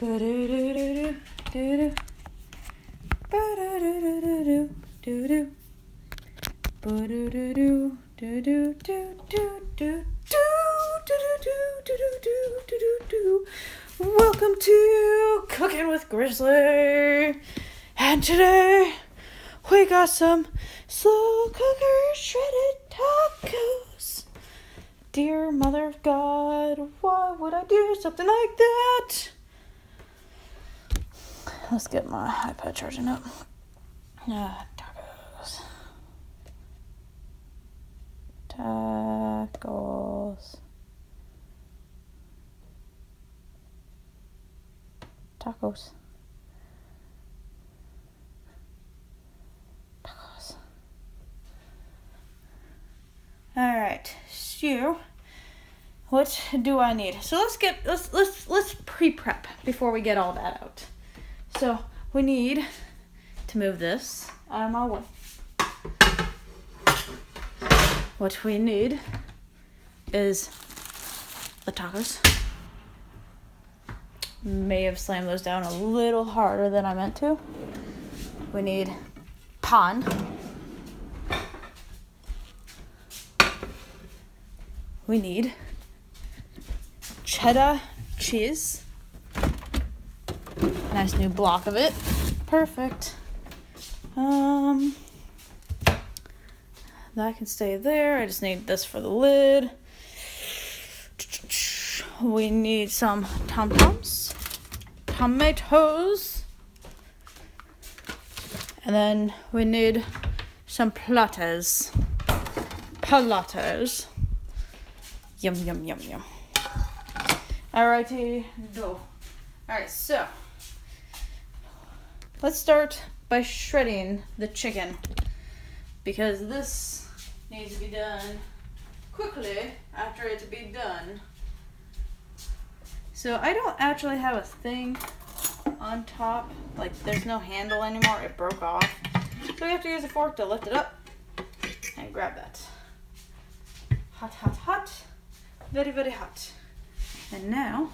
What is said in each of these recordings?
Welcome to Cooking with Grizz1y, and today we got some slow cooker shredded tacos. Dear Mother of God, why would I do something like that? Let's get my iPad charging up. Tacos. Tacos. Tacos. Tacos. Alright, so what do I need? So let's pre-prep before we get all that out. So we need to move this out of my way. What we need is the tacos. May have slammed those down a little harder than I meant to. We need pan. We need cheddar cheese. Nice new block of it. Perfect. That can stay there. I just need this for the lid. We need some tom-toms, tomatoes, and then we need some platters. Yum, yum, yum, yum. Alrighty, go. Alright, so let's start by shredding the chicken, because this needs to be done quickly after it's be done. So I don't actually have a thing on top, like there's no handle anymore, it broke off. So we have to use a fork to lift it up and grab that. Hot, hot, hot. Very, very hot. And now,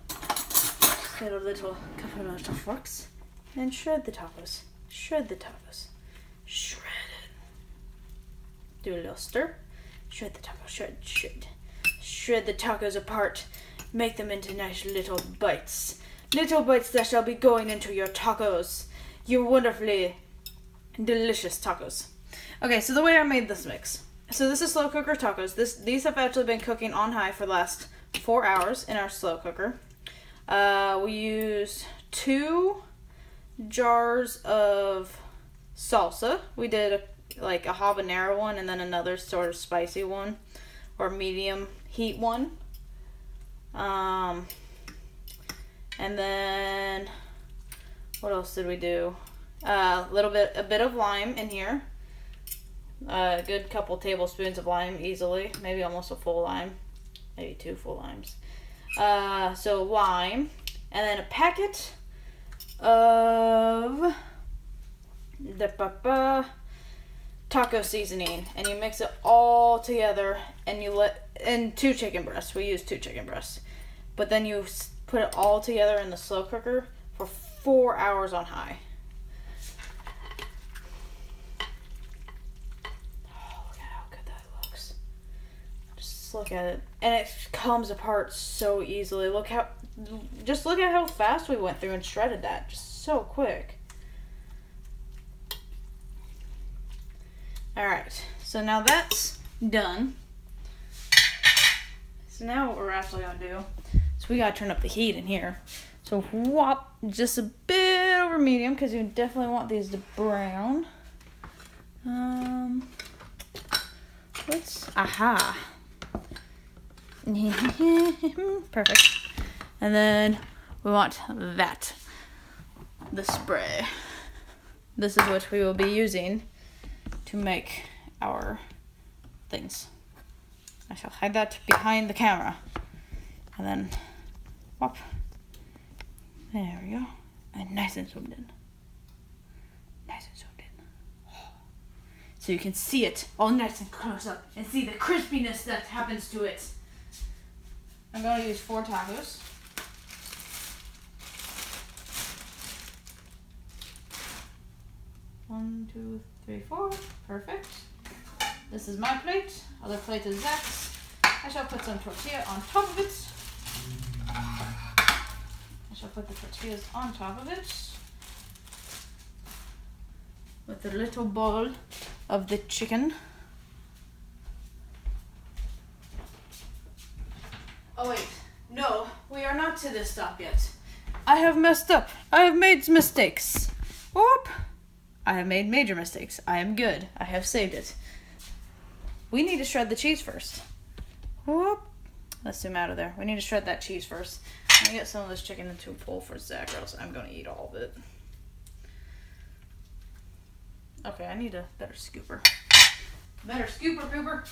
get a couple of little forks and shred the tacos. Shred the tacos. Shred it. Do a little stir. Shred the tacos. Shred, shred. Shred the tacos apart. Make them into nice little bites. Little bites that shall be going into your tacos. Your wonderfully delicious tacos. Okay, so the way I made this mix. So this is slow cooker tacos. These have actually been cooking on high for the last 4 hours in our slow cooker. We used 2 jars of salsa. We did a habanero one and then another sort of spicy one or medium heat one. And then what else did we do? A bit of lime in here. A good couple tablespoons of lime easily, maybe almost a full lime, maybe 2 full limes. So lime, and then a packet of the taco seasoning, and you mix it all together, and 2 chicken breasts. We use 2 chicken breasts, but then you put it all together in the slow cooker for 4 hours on high. Oh, look at how good that looks. Just look at it, and it comes apart so easily. Look at how fast we went through and shredded that, just so quick. Alright, so now that's done. So now what we're actually going to do is we got to turn up the heat in here. So whop, just a bit over medium, because you definitely want these to brown. Aha. Perfect. And then we want that. The spray. This is what we will be using to make our things. I shall hide that behind the camera. And then, whop. There we go. And nice and zoomed in. Nice and zoomed in. So you can see it all nice and close up and see the crispiness that happens to it. I'm going to use 4 tacos. 2, 3, 4. Perfect. This is my plate. Other plate is Zach's. I shall put some tortilla on top of it. I shall put the tortillas on top of it. With a little bowl of the chicken. Oh wait, no, we are not to this stop yet. I have messed up. I have made mistakes. Whoop! I have made major mistakes. I am good. I have saved it. We need to shred the cheese first. Whoop! Let's zoom out of there. We need to shred that cheese first. I'm gonna get some of this chicken into a bowl for Zach, or else I'm gonna eat all of it. Okay, I need a better scooper. Better scooper, Cooper.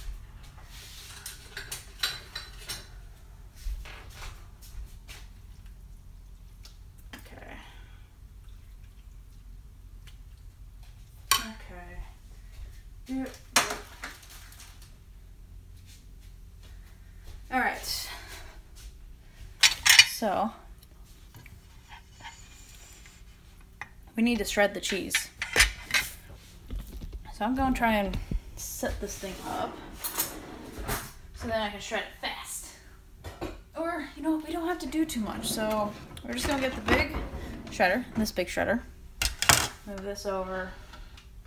Okay. Okay. All right. So, we need to shred the cheese. So I'm going to try and set this thing up so then I can shred it fast. Or, you know, we don't have to do too much. So we're just going to get the big shredder, this big shredder. Move this over.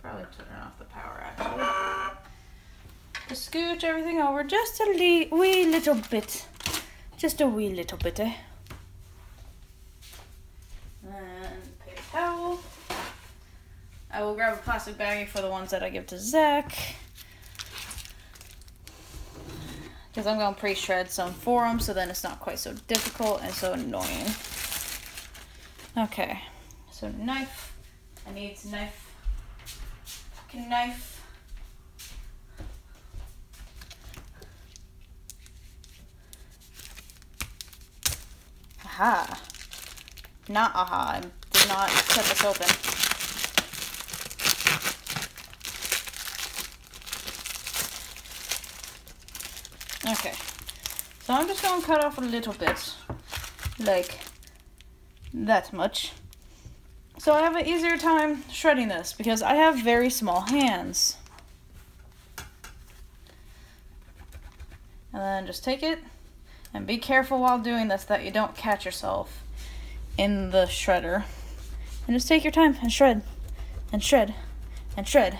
Probably turn off the power actually. Just scooch everything over just a wee little bit. Just a wee little bit, eh? And paper towel. I will grab a plastic baggie for the ones that I give to Zach. Because I'm going to pre-shred some for him so then it's not quite so difficult and so annoying. Okay, so knife. I need a knife. Fucking knife. Aha. Not aha. I did not cut this open. Okay, so I'm just going to cut off a little bit, like that much. So I have an easier time shredding this because I have very small hands. And then just take it and be careful while doing this that you don't catch yourself in the shredder. And just take your time and shred, and shred, and shred,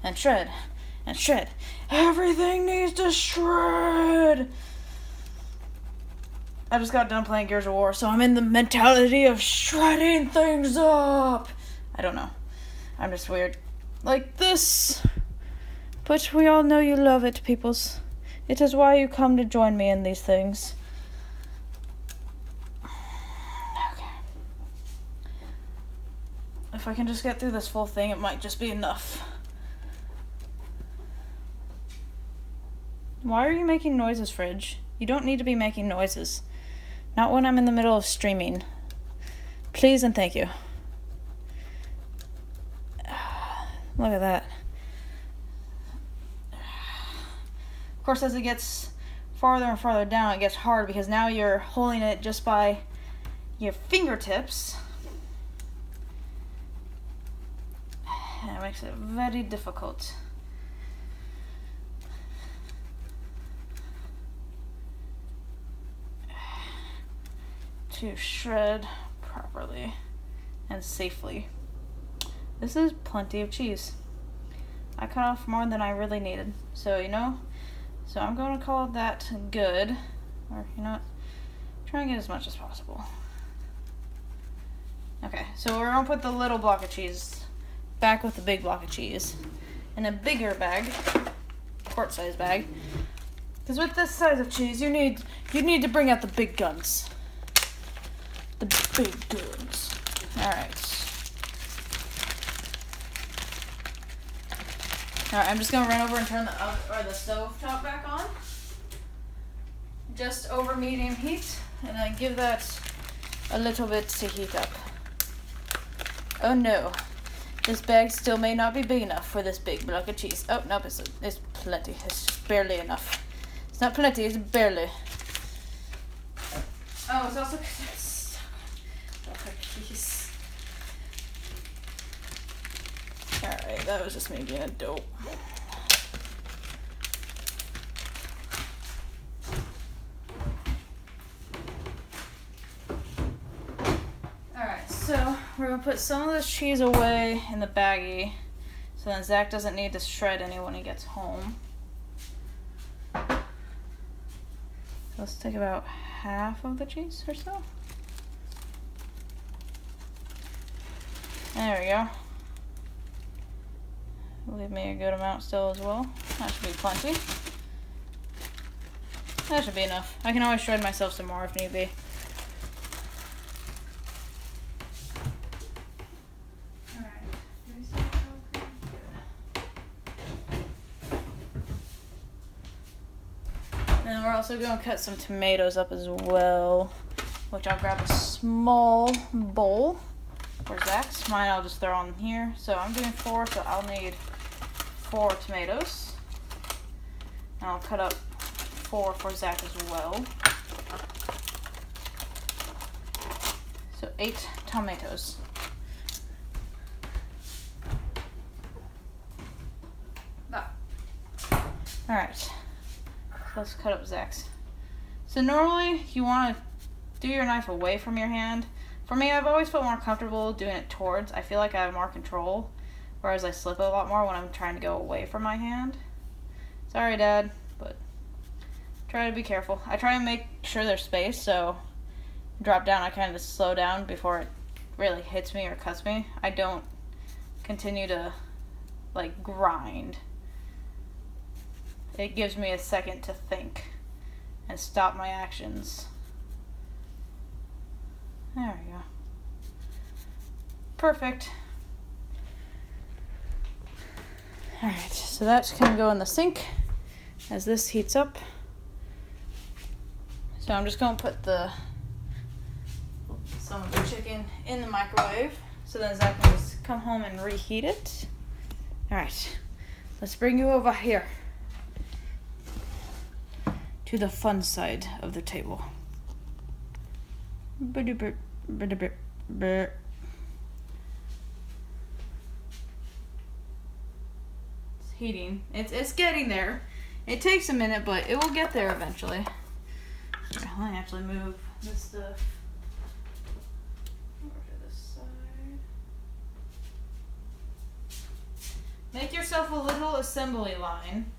and shred, and shred. Everything needs to shred! I just got done playing Grizz1y, so I'm in the mentality of shredding things up! I don't know. I'm just weird. Like this. But we all know you love it, peoples. It is why you come to join me in these things. Okay. If I can just get through this full thing, it might just be enough. Why are you making noises, Fridge? You don't need to be making noises. Not when I'm in the middle of streaming. Please and thank you. Look at that. Of course, as it gets farther and farther down, it gets hard because now you're holding it just by your fingertips. And it makes it very difficult. To shred properly and safely. This is plenty of cheese. I cut off more than I really needed. So, you know, so I'm going to call that good. Or, you know what? Try and get as much as possible. Okay, so we're going to put the little block of cheese back with the big block of cheese in a bigger bag, quart size bag. Because with this size of cheese, you need to bring out the big guns. The big guns. Alright. Alright, I'm just gonna run over and turn the stove top back on. Just over medium heat, and then give that a little bit to heat up. Oh no. This bag still may not be big enough for this big block of cheese. Oh, nope, it's plenty. It's barely enough. It's not plenty, it's barely. Oh, it's also... Alright. Alright, that was just me being a dope. Alright, so we're gonna put some of this cheese away in the baggie so then Zach doesn't need to shred any when he gets home. So let's take about half of the cheese or so. There we go. Leave me a good amount still as well. That should be plenty. That should be enough. I can always shred myself some more if need be. And we're also going to cut some tomatoes up as well, which I'll grab a small bowl for Zach's. Mine I'll just throw on here. So I'm doing 4, so I'll need 4 tomatoes. And I'll cut up 4 for Zach as well. So 8 tomatoes. Alright. Let's cut up Zach's. So normally you want to do your knife away from your hand. For me, I've always felt more comfortable doing it towards. I feel like I have more control, whereas I slip a lot more when I'm trying to go away from my hand. Sorry, Dad, but try to be careful. I try and make sure there's space, so drop down, I kind of slow down before it really hits me or cuts me. I don't continue to like grind. It gives me a second to think and stop my actions. There we go. Perfect. Alright, so that's gonna go in the sink as this heats up. So I'm just gonna put some of the chicken in the microwave so then Zach can just come home and reheat it. Alright, let's bring you over here to the fun side of the table. It's heating. It's getting there. It takes a minute, but it will get there eventually. Right, let me actually move this stuff over to this side. Make yourself a little assembly line.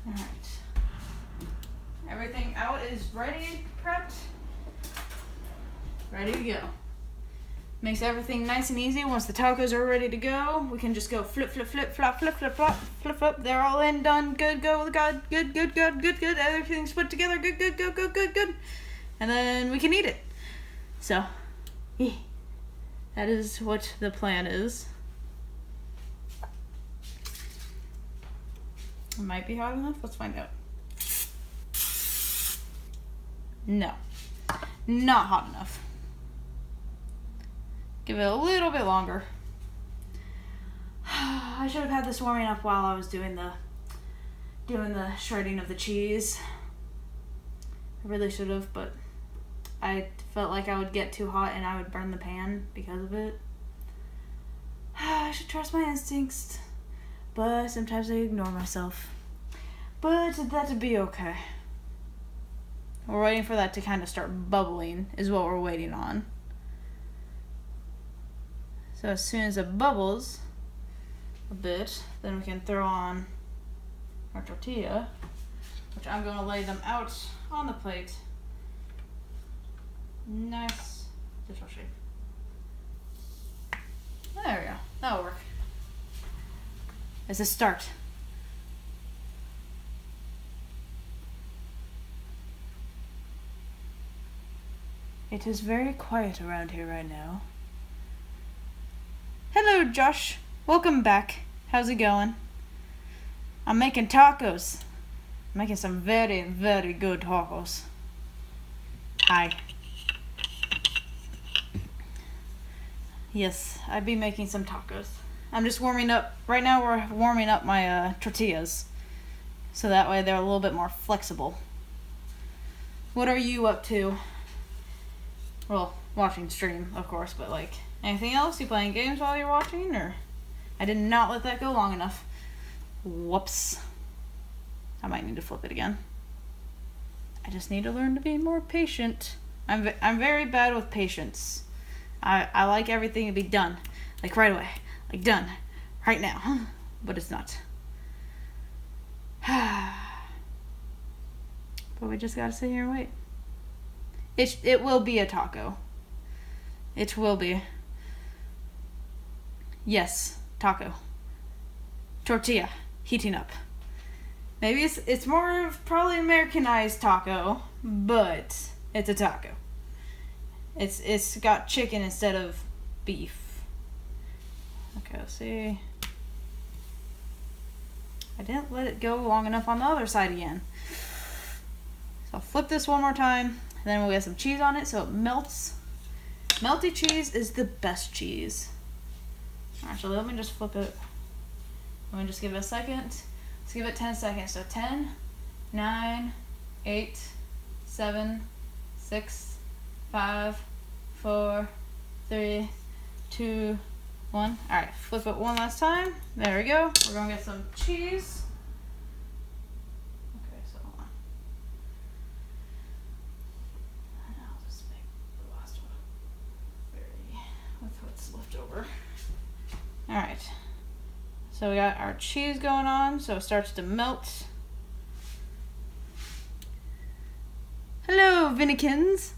Alright. Everything out is ready, prepped, ready to go. Makes everything nice and easy. Once the tacos are ready to go, we can just go flip, flip, flip, flop, flip, flip, flop, flip, flip. They're all in, done, good, go, God, good, good, good, good, good. Everything's put together, good, good, good, good, good, good. And then we can eat it. So, yeah, that is what the plan is. It might be hot enough. Let's find out. No, not hot enough. Give it a little bit longer. I should have had this warming up while I was doing the shredding of the cheese. I really should have, but I felt like I would get too hot and I would burn the pan because of it. I should trust my instincts, but sometimes I ignore myself. But that'd be okay. We're waiting for that to kind of start bubbling is what we're waiting on. So as soon as it bubbles a bit, then we can throw on our tortilla, which I'm going to lay them out on the plate. Nice digital shape. There we go. That'll work. It's a start. It is very quiet around here right now. Hello, Josh. Welcome back. How's it going? I'm making tacos. I'm making some very, very good tacos. Hi. Yes, I'd be making some tacos. I'm just warming up. Right now we're warming up my tortillas. So that way they're a little bit more flexible. What are you up to? Well, watching stream, of course, but like anything else? You playing games while you're watching, or? I did not let that go long enough. Whoops. I might need to flip it again. I just need to learn to be more patient. I'm very bad with patience. I like everything to be done, like right away, like done, right now, but it's not. But we just gotta sit here and wait. It will be a taco. It will be. Yes, taco. Tortilla, heating up. Maybe it's more of probably Americanized taco, but it's a taco. It's got chicken instead of beef. Okay, let's see. I didn't let it go long enough on the other side again. So I'll flip this one more time, and then we'll get some cheese on it so it melts. Melty cheese is the best cheese. Actually, let me just flip it. Let me just give it a second. Let's give it 10 seconds. So 10, 9, 8, 7, 6, 5, 4, 3, 2, 1. Alright, flip it one last time. There we go. We're going to get some cheese. Okay, so hold on. And I'll just make the last one very with what's left over. Alright. So we got our cheese going on, so it starts to melt. Hello, Vinnehkins.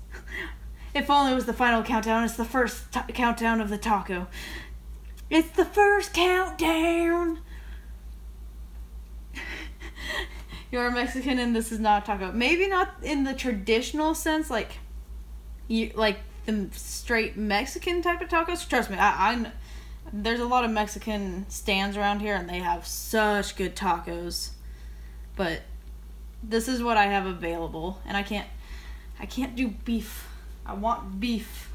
If only it was the final countdown. It's the first countdown of the taco. It's the first countdown. You're a Mexican and this is not a taco. Maybe not in the traditional sense, like the straight Mexican type of tacos. Trust me, there's a lot of Mexican stands around here and they have such good tacos. But this is what I have available, and I can't do beef. I want beef.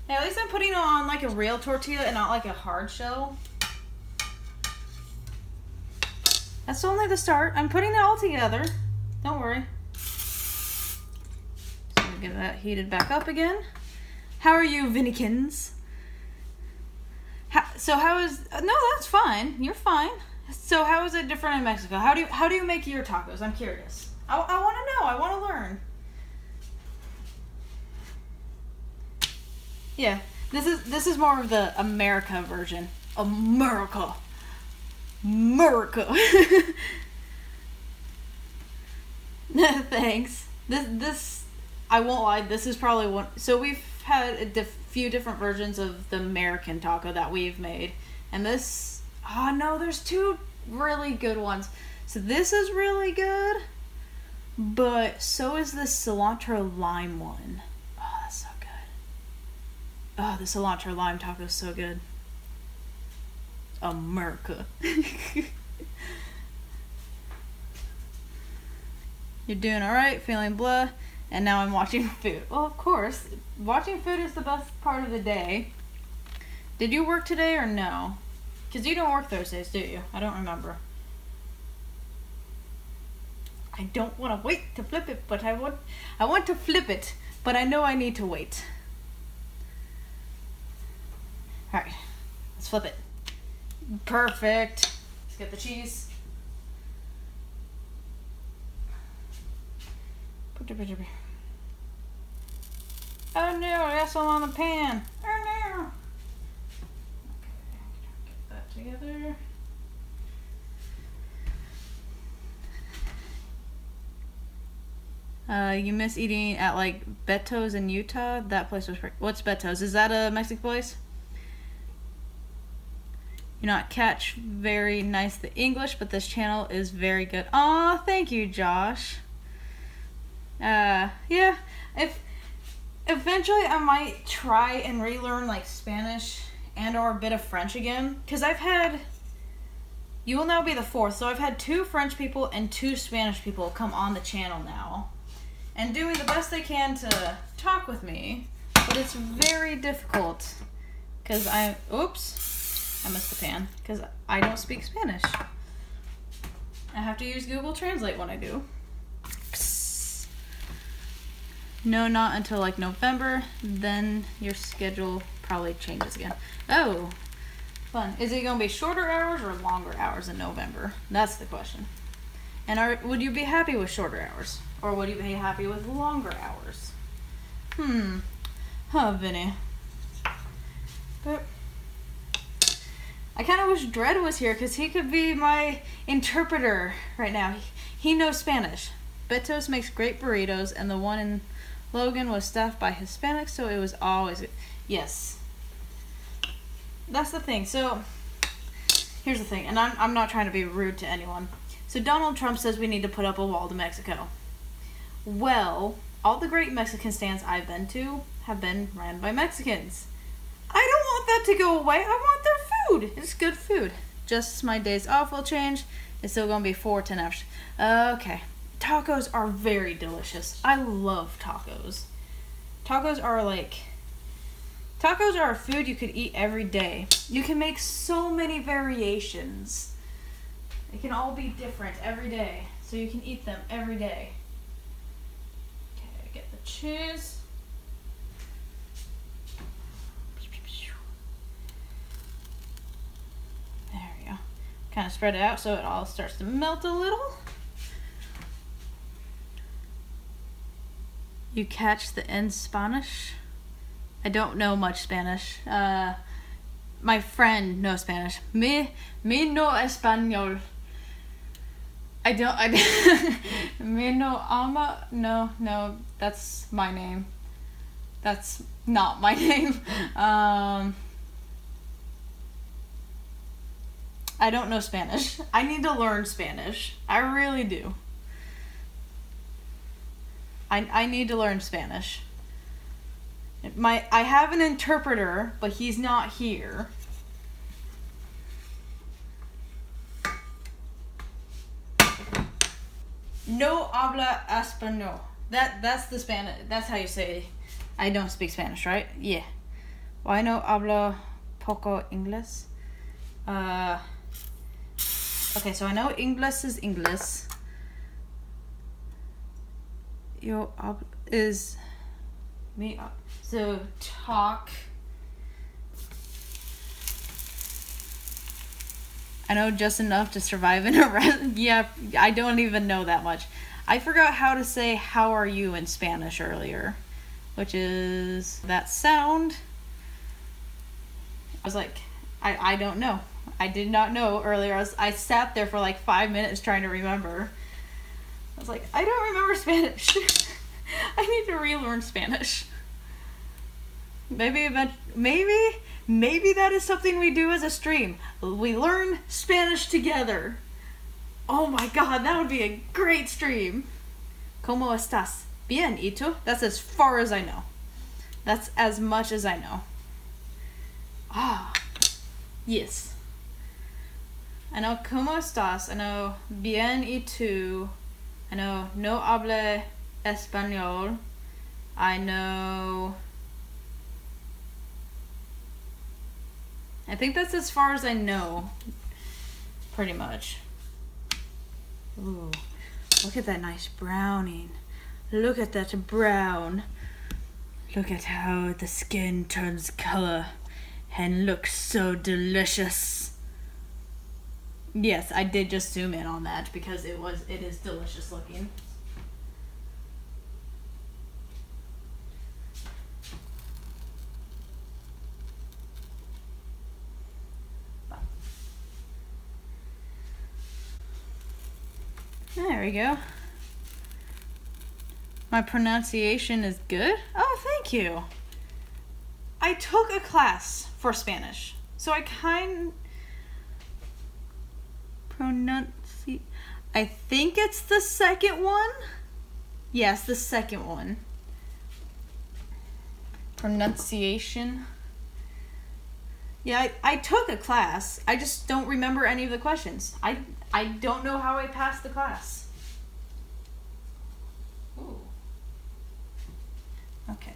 Hey, at least I'm putting it on like a real tortilla and not like a hard shell. That's only the start. I'm putting it all together. Don't worry. So we'll get that heated back up again. How are you, Vinnehkins? No, that's fine. You're fine. So how is it different in Mexico? How do you make your tacos? I'm curious. I want to know. I want to learn. Yeah, this is more of the America version. America. Thanks. This I won't lie. This is probably one. So we've had a few different versions of the American taco that we've made, and this. Oh no, there's two really good ones. So this is really good. But so is this cilantro lime one. Oh, that's so good. Oh, the cilantro lime taco is so good. America. You're doing alright, feeling blah, and now I'm watching food. Well, of course, watching food is the best part of the day. Did you work today or no? Because you don't work Thursdays, do you? I don't remember. I don't want to wait to flip it, but I want to flip it, but I know I need to wait. Alright, let's flip it. Perfect. Let's get the cheese. Oh no, I got some on the pan. Oh no. Okay, get that together. You miss eating at like Beto's in Utah? That place was pretty. What's Beto's? Is that a Mexican place? You not catch very nice the English, but this channel is very good. Aw, thank you, Josh. Yeah. If eventually I might try and relearn like Spanish and or a bit of French again, because I've had. You will now be the fourth, so I've had 2 French people and 2 Spanish people come on the channel now. And doing the best they can to talk with me, but it's very difficult because I missed the pan because I don't speak Spanish. I have to use Google Translate when I do. Psst. No, not until like November. Then your schedule probably changes again. Oh, fun. Is it going to be shorter hours or longer hours in November? That's the question. And would you be happy with shorter hours? Or would you be happy with longer hours? Huh, Vinny. But I kind of wish Dredd was here because he could be my interpreter right now. He knows Spanish. Betos makes great burritos, and the one in Logan was staffed by Hispanics, so it was always... Yes. That's the thing. So, here's the thing, and I'm not trying to be rude to anyone. So Donald Trump says we need to put up a wall to Mexico. Well, all the great Mexican stands I've been to have been ran by Mexicans. I don't want that to go away. I want their food. It's good food. Just my days off will change. It's still going to be 4 10 hours. Okay. Tacos are very delicious. I love tacos. Tacos are a food you could eat every day. You can make so many variations. It can all be different every day. So you can eat them every day. Okay, get the cheese. There we go. Kind of spread it out so it all starts to melt a little. You catch the end Spanish? I don't know much Spanish. My friend knows Spanish. Me no español. Me no ama. No, that's my name. That's not my name. I don't know Spanish. I need to learn Spanish. I really do. I need to learn Spanish. I have an interpreter, but he's not here. No habla español. That's the Spanish. That's how you say I don't speak Spanish, right? Yeah. Why no habla poco inglés? Okay, so I know English is English. Yo is me. So talk. I know just enough to survive in a yeah, I don't even know that much. I forgot how to say how are you in Spanish earlier, which is that sound. I was like, I don't know. I did not know earlier. I sat there for like 5 minutes trying to remember. I was like, I don't remember Spanish. I need to relearn Spanish. Maybe that is something we do as a stream. We learn Spanish together. Oh my god, that would be a great stream. ¿Cómo estás? Bien, ¿y tú? That's as far as I know. That's as much as I know. Ah, yes. I know ¿cómo estás? I know bien, ¿y tú? I know no habla español. I know... I think that's as far as I know. Pretty much. Ooh, look at that nice browning. Look at that brown. Look at how the skin turns color and looks so delicious. Yes, I did just zoom in on that because it is delicious looking. There we go. My pronunciation is good? Oh, thank you. I took a class for Spanish, so I I think it's the second one? Yes, the second one. Pronunciation. Yeah, I took a class. I just don't remember any of the questions. I don't know how I passed the class. Ooh. Okay,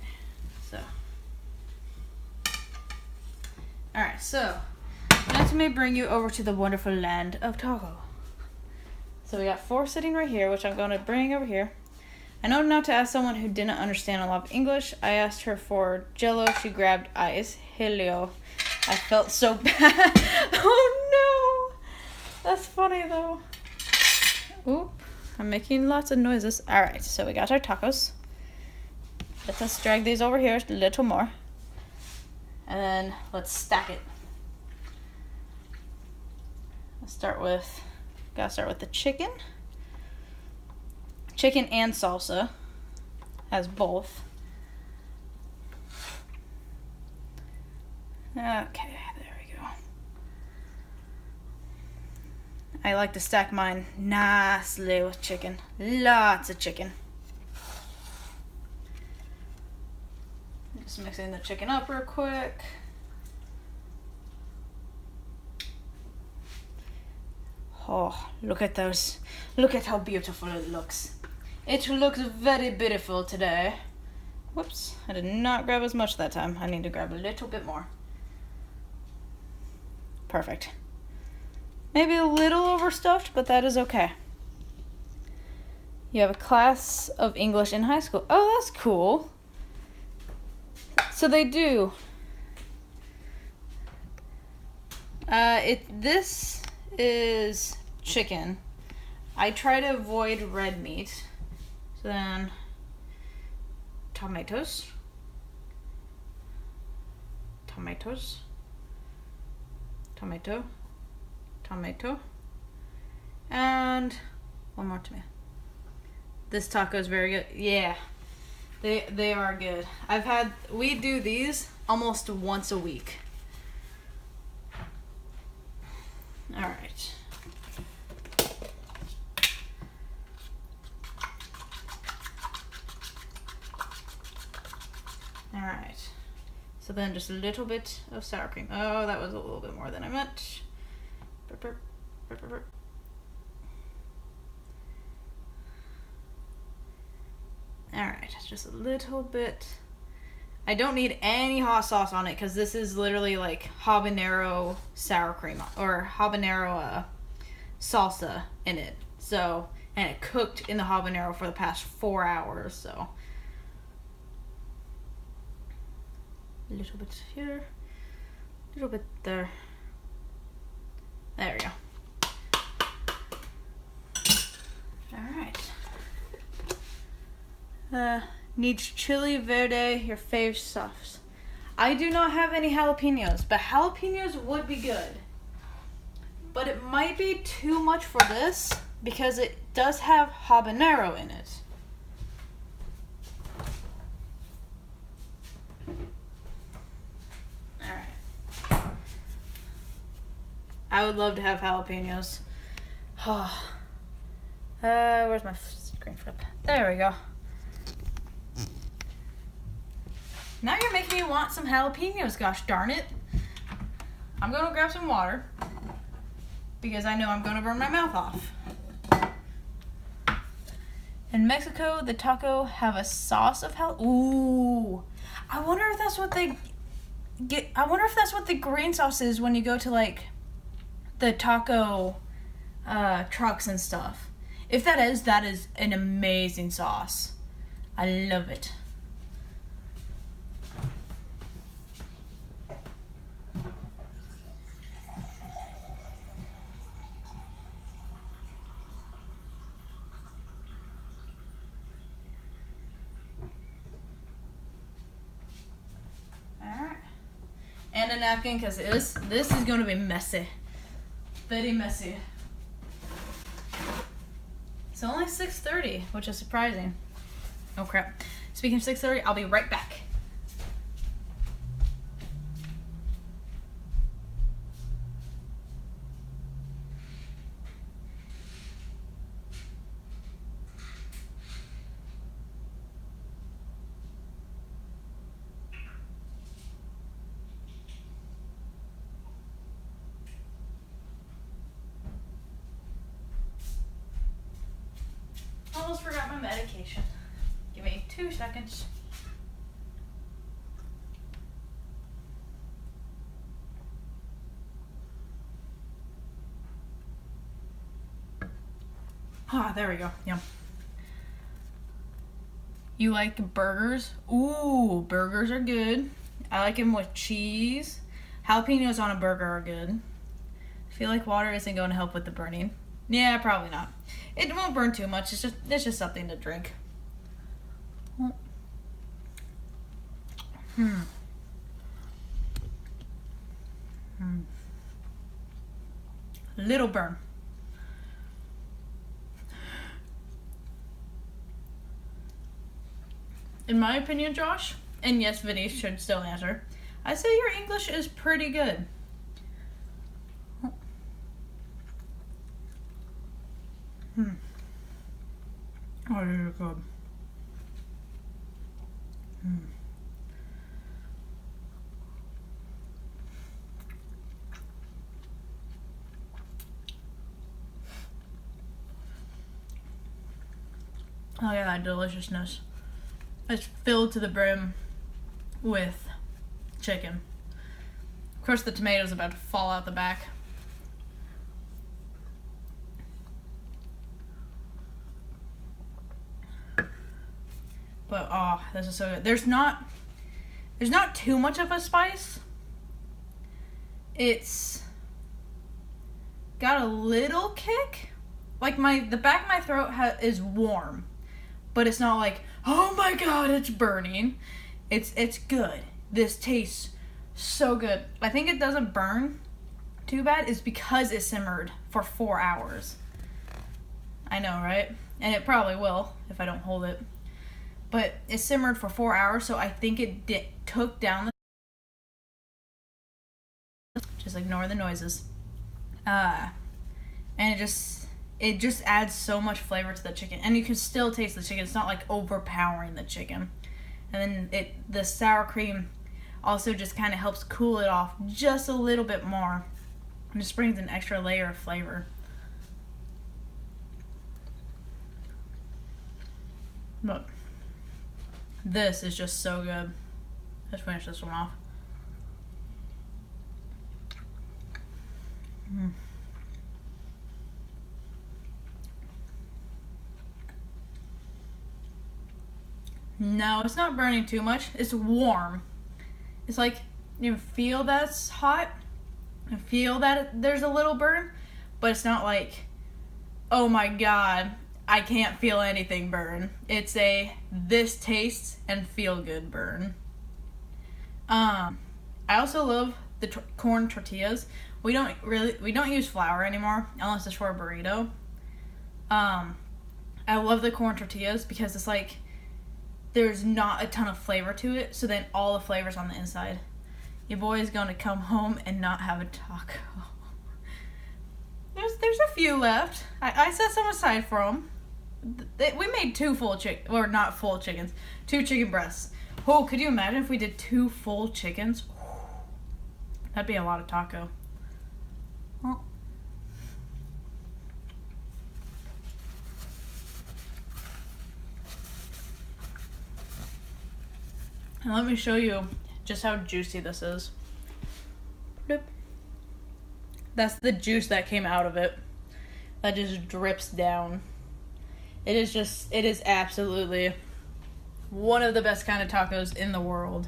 so. Alright, so let me bring you over to the wonderful land of Togo. So we got 4 sitting right here, which I'm going to bring over here. I know not to ask someone who didn't understand a lot of English. I asked her for jello. She grabbed ice. Helio. I felt so bad. Oh no! That's funny though. Oop. I'm making lots of noises. Alright, so we got our tacos. Let us drag these over here a little more. And then let's stack it. Let's gotta start with the chicken. Chicken and salsa. Has both. Okay, there we go. I like to stack mine nicely with chicken. Lots of chicken. Just mixing the chicken up real quick. Oh, look at those. Look at how beautiful it looks. It looks very beautiful today. Whoops, I did not grab as much that time. I need to grab a little bit more. Perfect. Maybe a little overstuffed, but that is okay. You have a class of English in high school. Oh, that's cool. So they do. This is chicken. I try to avoid red meat. So then tomatoes, tomato, and one more tomato. This taco is very good. Yeah, they are good. We do these almost once a week. All right. Alright, so then just a little bit of sour cream. Oh, that was a little bit more than I meant. Alright, just a little bit. I don't need any hot sauce on it because this is literally like habanero sour cream or habanero salsa in it. So, and it cooked in the habanero for the past 4 hours, so. A little bit here, a little bit there. There we go. Alright. Needs chili verde, your fave sauce. I do not have any jalapenos, but jalapenos would be good. But it might be too much for this because it does have habanero in it. I would love to have jalapenos. Oh. Where's my screen flip? There we go. Now you're making me want some jalapenos, gosh darn it. I'm gonna grab some water because I know I'm gonna burn my mouth off. In Mexico, the taco have a sauce of Ooh. I wonder if that's what they get. I wonder if that's what the green sauce is when you go to like the taco trucks and stuff. If that is an amazing sauce. I love it. Alright. And a napkin because this is going to be messy. Very messy. It's only 6:30, which is surprising. Oh crap. Speaking of 6:30, I'll be right back. Almost forgot my medication. Give me 2 seconds. Ah, there we go. Yum. You like burgers? Ooh, burgers are good. I like them with cheese. Jalapenos on a burger are good. I feel like water isn't going to help with the burning. Yeah, probably not. It won't burn too much. It's just something to drink. Little burn. In my opinion, Josh, and yes, Vinny should still answer, I say your English is pretty good. Oh, you're good. Oh yeah, that deliciousness. It's filled to the brim with chicken. Of course, the tomato's about to fall out the back. But oh, this is so good. There's not too much of a spice. It's got a little kick. Like the back of my throat is warm, but it's not like, oh my god, it's burning. It's good. This tastes so good. I think it doesn't burn too bad is because it simmered for 4 hours. I know, right? And it probably will if I don't hold it. But it simmered for 4 hours, so I think it took down the... Just ignore the noises. And it just adds so much flavor to the chicken. And you can still taste the chicken. It's not like overpowering the chicken. And then the sour cream also just kind of helps cool it off just a little bit more. And just brings an extra layer of flavor. But this is just so good. Let's finish this one off. No, it's not burning too much. It's warm. It's like you feel that's hot. You feel that there's a little burn, but it's not like, oh my god, I can't feel anything burn. It's this tastes and feel good burn. I also love the corn tortillas. We don't use flour anymore unless it's for a burrito. I love the corn tortillas because it's like there's not a ton of flavor to it, so then all the flavor's on the inside. Your boy is going to come home and not have a taco. There's a few left. I set some aside for them. We made 2 full chicken, or not full chickens, 2 chicken breasts. Oh, could you imagine if we did 2 full chickens? That'd be a lot of taco. Oh. And let me show you just how juicy this is. Bloop. That's the juice that came out of it. That just drips down. It is absolutely one of the best kind of tacos in the world.